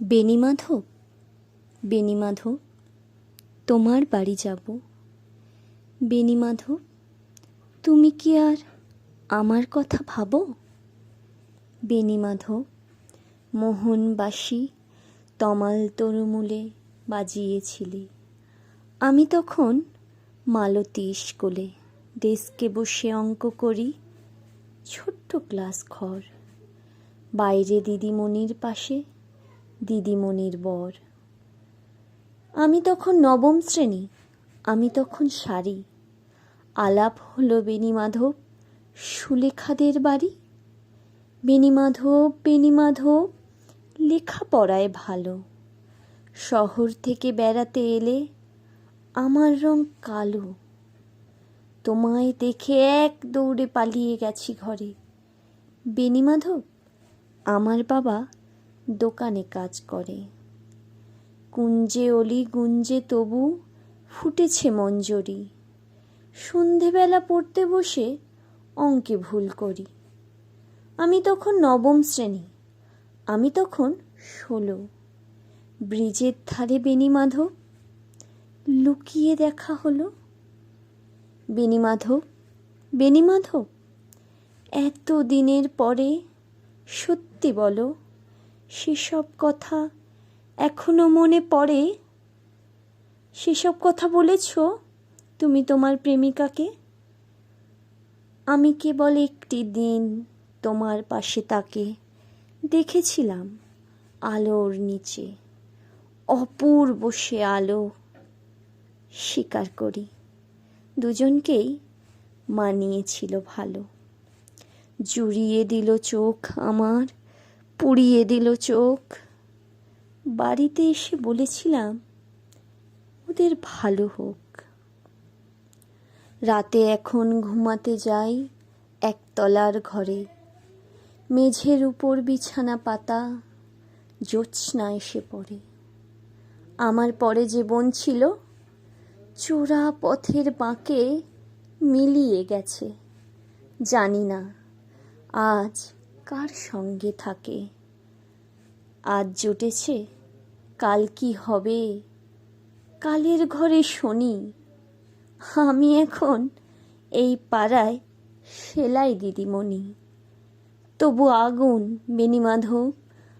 বেণীমাধব, বেণীমাধব, তোমার বাড়ি যাব। বেণীমাধব, তুমি কি আর আমার কথা ভাবো? বেণীমাধব, মোহনবাসী তমাল তরুমূলে বাজিয়েছিলে। আমি তখন মালতী স্কুলে ডেস্কে বসে অঙ্ক করি, ছোট্ট ক্লাস ঘর, বাইরে দিদিমণির পাশে দিদিমণির বর। আমি তখন নবম শ্রেণী, আমি তখন সারি। আলাপ হলো বেণীমাধব সুলেখাদের বাড়ি। বেণীমাধব, বেণীমাধব, লেখাপড়ায় ভালো। শহর থেকে বেড়াতে এলে আমার রং কালো। তোমায় দেখে এক দৌড়ে পালিয়ে গেছি ঘরে। বেণীমাধব, আমার বাবা দোকানে কাজ করে। কুঞ্জে অলি গুঞ্জে তবু ফুটেছে মঞ্জরি। সন্ধেবেলা পড়তে বসে অঙ্কে ভুল করি। আমি তখন নবম শ্রেণী, আমি তখন 16। ব্রিজের ধারে বেণীমাধব, লুকিয়ে দেখা হলো। বেণীমাধব, বেণীমাধব, এত দিনের পরে সত্যি বলো, সেসব কথা এখনো মনে পড়ে? সেসব কথা বলেছ তুমি তোমার প্রেমিকাকে? আমি কেবল একটি দিন তোমার পাশে তাকে দেখেছিলাম আলোর নিচে, অপূর্ব সে আলো। স্বীকার করি, দুজনকেই মানিয়েছিল ভালো। জুড়িয়ে দিল চোখ আমার, পুড়িয়ে দিল চোখ। বাড়িতে এসে বলেছিলাম ওদের ভালো হোক। রাতে এখন ঘুমাতে যাই একতলার ঘরে। মেঝের উপর বিছানা পাতা, জ্যোৎস্না এসে পড়ে। আমার পরে যে বোন ছিল, চোরা পথের বাঁকে মিলিয়ে গেছে। জানি না আজ কার সঙ্গে থাকে। আজ জুটেছে, কাল কি হবে? কালের ঘরে শনি। আমি এখন এই পাড়ায় সেলাই দিদিমণি। তবু আগুন বেণীমাধব,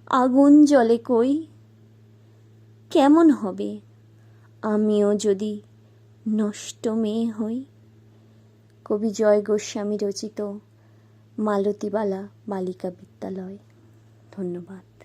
আগুন জ্বলে কই। কেমন হবে আমিও যদি নষ্ট মেয়ে হই? কবি জয় গোস্বামী রচিত মালতীবালা বালিকা বিদ্যালয়। ধন্যবাদ।